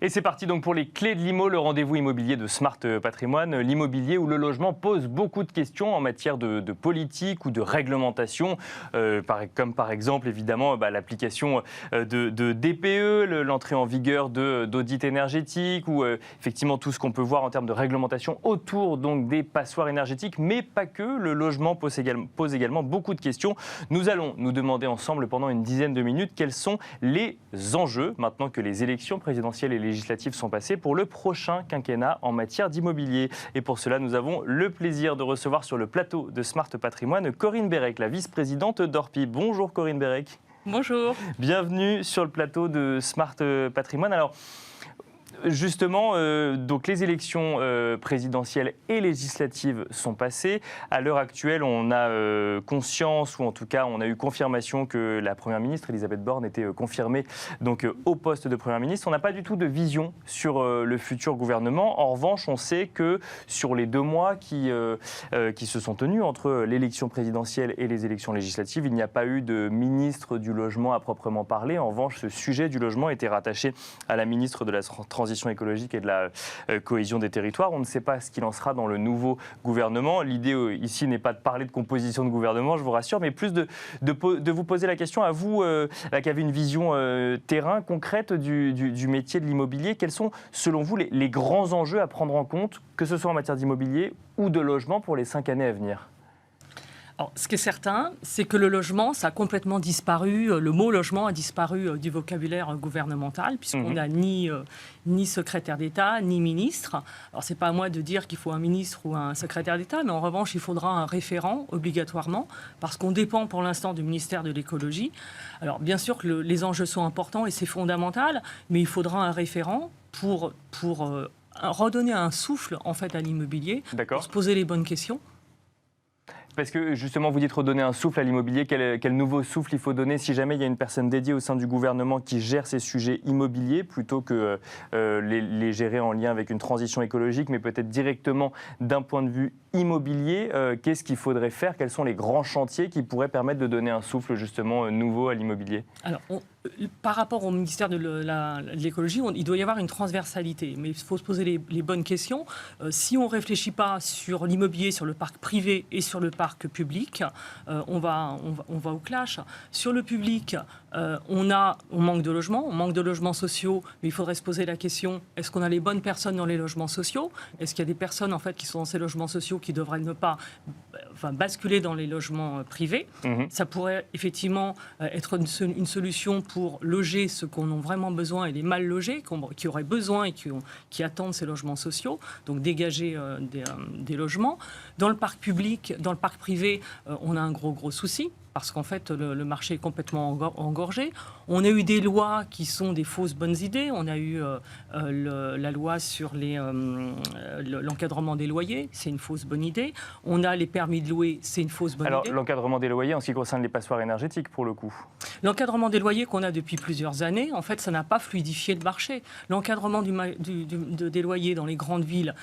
Et c'est parti donc pour les clés de l'IMO, le rendez-vous immobilier de Smart Patrimoine, l'immobilier où le logement pose beaucoup de questions en matière de politique ou de réglementation, comme par exemple évidemment l'application de DPE, l'entrée en vigueur d'audits énergétiques ou effectivement tout ce qu'on peut voir en termes de réglementation autour donc des passoires énergétiques, mais pas que, le logement pose également beaucoup de questions. Nous allons nous demander ensemble pendant une dizaine de minutes quels sont les enjeux maintenant que les élections présidentielles et législatives sont passées pour le prochain quinquennat en matière d'immobilier. Et pour cela, nous avons le plaisir de recevoir sur le plateau de Smart Patrimoine Corinne Bérec, la vice-présidente d'Orpi. Bonjour Corinne Bérec. Bonjour. Bienvenue sur le plateau de Smart Patrimoine. Alors, justement, donc les élections présidentielles et législatives sont passées. À l'heure actuelle, on a conscience, ou en tout cas, on a eu confirmation que la Première ministre, Elisabeth Borne, était confirmée donc, au poste de Première ministre. On n'a pas du tout de vision sur le futur gouvernement. En revanche, on sait que sur les 2 mois qui se sont tenus entre l'élection présidentielle et les élections législatives, il n'y a pas eu de ministre du logement à proprement parler. En revanche, ce sujet du logement était rattaché à la ministre de la Transition écologique et de la cohésion des territoires. On ne sait pas ce qu'il en sera dans le nouveau gouvernement. L'idée ici n'est pas de parler de composition de gouvernement, je vous rassure, mais plus de vous poser la question à vous qui avez une vision terrain concrète du métier de l'immobilier. Quels sont, selon vous, les grands enjeux à prendre en compte, que ce soit en matière d'immobilier ou de logement pour les 5 années à venir ? Alors, ce qui est certain, c'est que le logement, ça a complètement disparu. Le mot logement a disparu du vocabulaire gouvernemental, puisqu'on n'a ni secrétaire d'État, ni ministre. Alors, ce n'est pas à moi de dire qu'il faut un ministre ou un secrétaire d'État, mais en revanche, il faudra un référent, obligatoirement, parce qu'on dépend pour l'instant du ministère de l'écologie. Alors, bien sûr que les enjeux sont importants et c'est fondamental, mais il faudra un référent pour redonner un souffle, en fait, à l'immobilier, pour se poser les bonnes questions. Parce que justement, vous dites redonner un souffle à l'immobilier. Quel nouveau souffle il faut donner si jamais il y a une personne dédiée au sein du gouvernement qui gère ces sujets immobiliers plutôt que les gérer en lien avec une transition écologique, mais peut-être directement d'un point de vue immobilier. Qu'est-ce qu'il faudrait faire? Quels sont les grands chantiers qui pourraient permettre de donner un souffle justement nouveau à l'immobilier? Alors, par rapport au ministère de l'écologie, il doit y avoir une transversalité, mais il faut se poser les bonnes questions. Si on ne réfléchit pas sur l'immobilier, sur le parc privé et sur le parc public, on va au clash. Sur le public, on manque de logements, on manque de logements sociaux, mais il faudrait se poser la question, est-ce qu'on a les bonnes personnes dans les logements sociaux? Est-ce qu'il y a des personnes en fait, qui sont dans ces logements sociaux qui devraient ne pas basculer dans les logements privés? Ça pourrait effectivement être une solution pour loger ceux qui en ont vraiment besoin et les mal logés, qui auraient besoin et qui attendent ces logements sociaux, donc dégager des logements. Dans le parc public, dans le parc privé, on a un gros souci, parce qu'en fait, le marché est complètement engorgé. On a eu des lois qui sont des fausses bonnes idées. On a eu la loi sur l'encadrement des loyers, c'est une fausse bonne idée. On a les permis de louer, c'est une fausse bonne idée. Alors, l'encadrement des loyers en ce qui concerne les passoires énergétiques, pour le coup. L'encadrement des loyers qu'on a depuis plusieurs années, en fait, ça n'a pas fluidifié le marché. L'encadrement des loyers dans les grandes villes,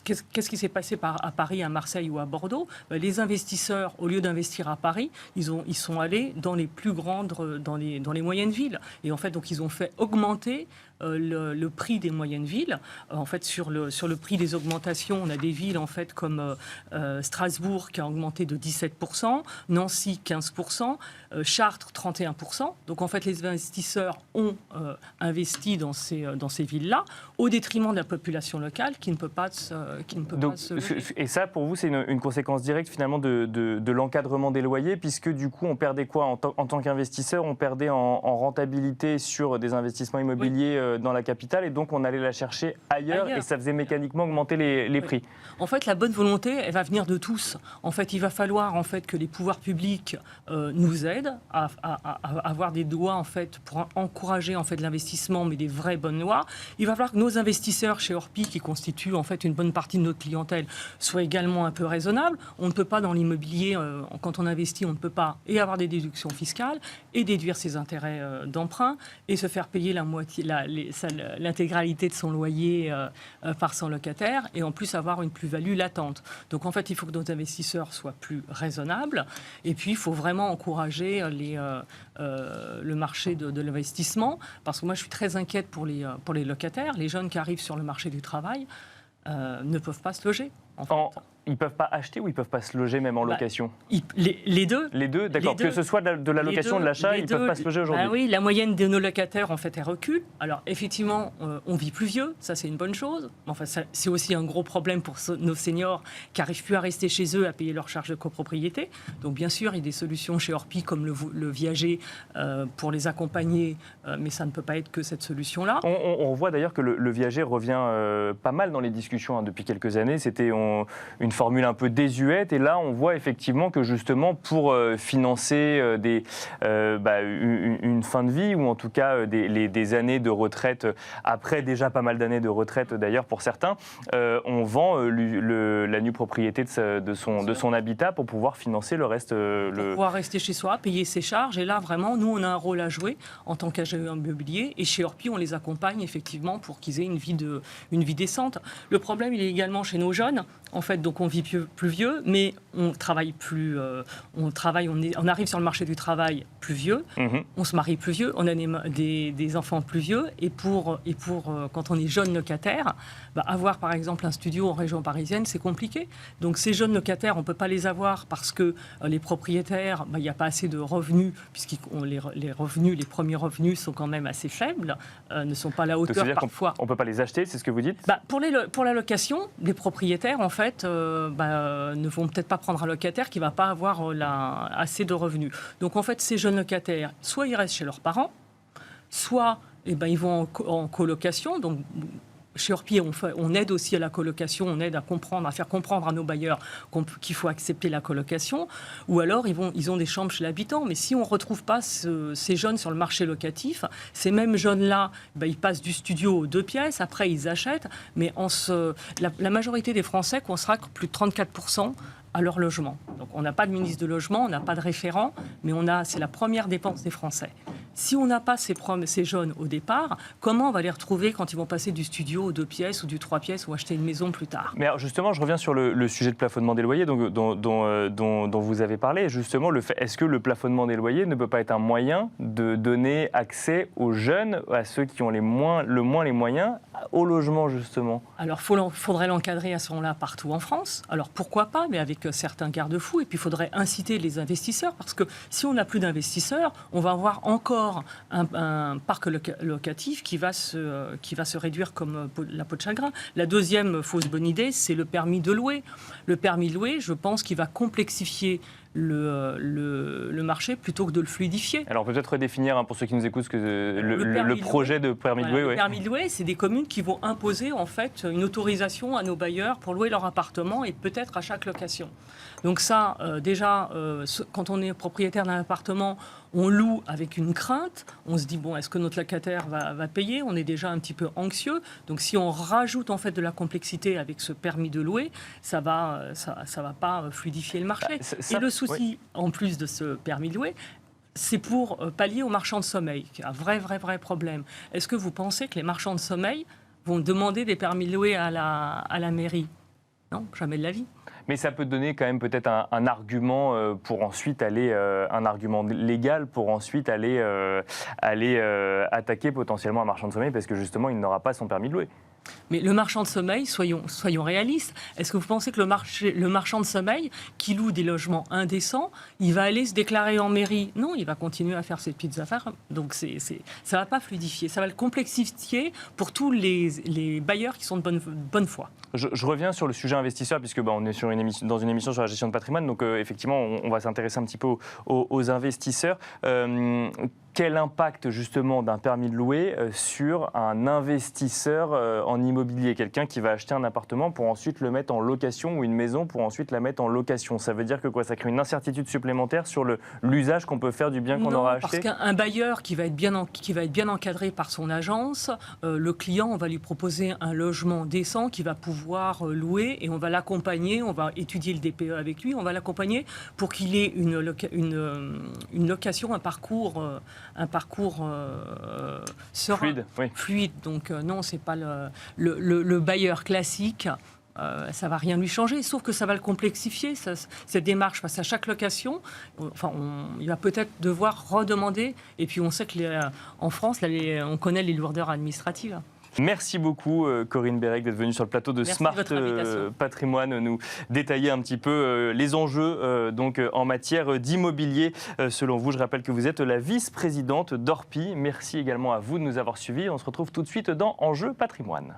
qu'est-ce qui s'est passé à Paris, à Marseille ou à Bordeaux? Les investisseurs, au lieu d'investir à Paris, ils sont allés dans les plus grandes, dans les moyennes villes. Et en fait, donc, ils ont fait augmenter le prix des moyennes villes. En fait, sur le prix des augmentations, on a des villes en fait, comme Strasbourg qui a augmenté de 17%, Nancy 15%, Chartres 31%. Donc en fait, les investisseurs ont investi dans ces villes-là au détriment de la population locale qui ne peut pas se loger. Et ça, pour vous, c'est une conséquence directe finalement de l'encadrement des loyers, puisque du coup, on perdait quoi en tant qu'investisseur? On perdait en rentabilité sur des investissements immobiliers dans la capitale, et donc on allait la chercher ailleurs. Et ça faisait mécaniquement augmenter les prix. En fait, la bonne volonté, elle va venir de tous. En fait, il va falloir en fait que les pouvoirs publics nous aident à avoir des lois en fait pour encourager en fait l'investissement, mais des vraies bonnes lois. Il va falloir que nos investisseurs chez Orpi, qui constituent en fait une bonne partie de notre clientèle, soient également un peu raisonnables. On ne peut pas dans l'immobilier, quand on investit, on ne peut pas et avoir des déductions fiscales et déduire ses intérêts d'emprunt et se faire payer la moitié, l'intégralité de son loyer par son locataire et en plus avoir une plus-value latente. Donc en fait, il faut que nos investisseurs soient plus raisonnables et puis il faut vraiment encourager le marché de l'investissement parce que moi je suis très inquiète pour les locataires. Les jeunes qui arrivent sur le marché du travail ne peuvent pas se loger. En fait. Ils ne peuvent pas acheter ou ils ne peuvent pas se loger même en location les deux. Les deux, d'accord. Que ce soit de la location ou de l'achat, ils ne peuvent pas se loger aujourd'hui. Oui, la moyenne de nos locataires, en fait, elle recule. Alors, effectivement, on vit plus vieux, ça c'est une bonne chose. Enfin, c'est aussi un gros problème pour nos seniors qui n'arrivent plus à rester chez eux, à payer leurs charges de copropriété. Donc, bien sûr, il y a des solutions chez Orpi comme le viager pour les accompagner, mais ça ne peut pas être que cette solution-là. On voit d'ailleurs que le viager revient pas mal dans les discussions depuis quelques années. C'était une formule un peu désuète et là on voit effectivement que justement pour financer une fin de vie ou en tout cas des années de retraite, après déjà pas mal d'années de retraite d'ailleurs pour certains, on vend la nue propriété de son habitat pour pouvoir financer le reste. Pour pouvoir rester chez soi, payer ses charges et là vraiment nous on a un rôle à jouer en tant qu'agent immobilier et chez Orpi on les accompagne effectivement pour qu'ils aient une vie décente. Le problème il est également chez nos jeunes. En fait, donc on vit plus vieux, mais on travaille plus. On arrive sur le marché du travail plus vieux. On se marie plus vieux. On a des enfants plus vieux. Et pour quand on est jeune locataire, avoir par exemple un studio en région parisienne, c'est compliqué. Donc ces jeunes locataires, on peut pas les avoir parce que les propriétaires, il n'y a pas assez de revenus puisque les premiers revenus sont quand même assez faibles, ne sont pas à la hauteur parfois. On peut pas les acheter, c'est ce que vous dites ? Pour la location, les propriétaires en fait ne vont peut-être pas prendre un locataire qui ne va pas avoir assez de revenus. Donc en fait, ces jeunes locataires, soit ils restent chez leurs parents, soit ils vont en colocation. Donc chez Orpi, on aide aussi à la colocation, on aide à faire comprendre à nos bailleurs qu'il faut accepter la colocation, ou alors ils ont des chambres chez l'habitant. Mais si on ne retrouve pas ces jeunes sur le marché locatif, ces mêmes jeunes-là, ils passent du studio aux 2 pièces, après ils achètent, mais la majorité des Français consacrent plus de 34% à leur logement. Donc on n'a pas de ministre de logement, on n'a pas de référent, mais c'est la première dépense des Français. Si on n'a pas ces jeunes au départ, comment on va les retrouver quand ils vont passer du studio aux 2 pièces ou du 3 pièces ou acheter une maison plus tard ? Mais alors justement, je reviens sur le sujet de plafonnement des loyers dont vous avez parlé. Justement, est-ce que le plafonnement des loyers ne peut pas être un moyen de donner accès aux jeunes, à ceux qui ont le moins les moyens, au logement justement ? Alors, faudrait l'encadrer à ce moment-là partout en France. Alors, pourquoi pas, mais avec certains garde-fous. Et puis, il faudrait inciter les investisseurs, parce que si on n'a plus d'investisseurs, on va avoir encore un parc locatif qui va se réduire comme la peau de chagrin. La deuxième fausse bonne idée, c'est le permis de louer. Le permis de louer, je pense qu'il va complexifier le marché plutôt que de le fluidifier. Alors peut-être redéfinir pour ceux qui nous écoutent le projet de permis de louer. Le permis de louer, c'est des communes qui vont imposer en fait une autorisation à nos bailleurs pour louer leur appartement et peut-être à chaque location. Donc ça, déjà, quand on est propriétaire d'un appartement, on loue avec une crainte. On se dit, bon, est-ce que notre locataire va payer ? On est déjà un petit peu anxieux. Donc si on rajoute en fait de la complexité avec ce permis de louer, ça va pas fluidifier le marché. Et le souci, en plus de ce permis de louer, c'est pour pallier aux marchands de sommeil, qui est un vrai problème. Est-ce que vous pensez que les marchands de sommeil vont demander des permis de louer à la mairie ? Non, jamais de la vie. Mais ça peut donner quand même peut-être un argument pour ensuite aller, un argument légal pour ensuite aller attaquer potentiellement un marchand de sommeil parce que justement il n'aura pas son permis de louer. Mais le marchand de sommeil, soyons réalistes, est-ce que vous pensez que le marchand de sommeil qui loue des logements indécents, il va aller se déclarer en mairie ? Non, il va continuer à faire ses petites affaires. Donc ça ne va pas fluidifier, ça va le complexifier pour tous les bailleurs qui sont de bonne foi. Je reviens sur le sujet investisseur, puisque on est dans une émission sur la gestion de patrimoine, donc effectivement, on va s'intéresser un petit peu aux investisseurs. Quel impact justement d'un permis de louer sur un investisseur en immobilier, quelqu'un qui va acheter un appartement pour ensuite le mettre en location ou une maison pour ensuite la mettre en location? Ça veut dire que quoi? Ça crée une incertitude supplémentaire sur l'usage qu'on peut faire du bien qu'on aura acheté? Parce qu'un bailleur qui va être bien encadré par son agence, le client, on va lui proposer un logement décent qu'il va pouvoir louer et on va l'accompagner, on va étudier le DPE avec lui, on va l'accompagner pour qu'il ait une location, un parcours un parcours serein, fluide. Oui. fluide. Donc non, c'est pas le bailleur classique. Ça va rien lui changer, sauf que ça va le complexifier, cette démarche face à chaque location. Enfin, il va peut-être devoir redemander. Et puis on sait qu'en France, on connaît les lourdeurs administratives. Merci beaucoup Corinne Bérec d'être venue sur le plateau de Smart Patrimoine nous détailler un petit peu les enjeux donc en matière d'immobilier. Selon vous, je rappelle que vous êtes la vice-présidente d'Orpi. Merci également à vous de nous avoir suivis. On se retrouve tout de suite dans Enjeux Patrimoine.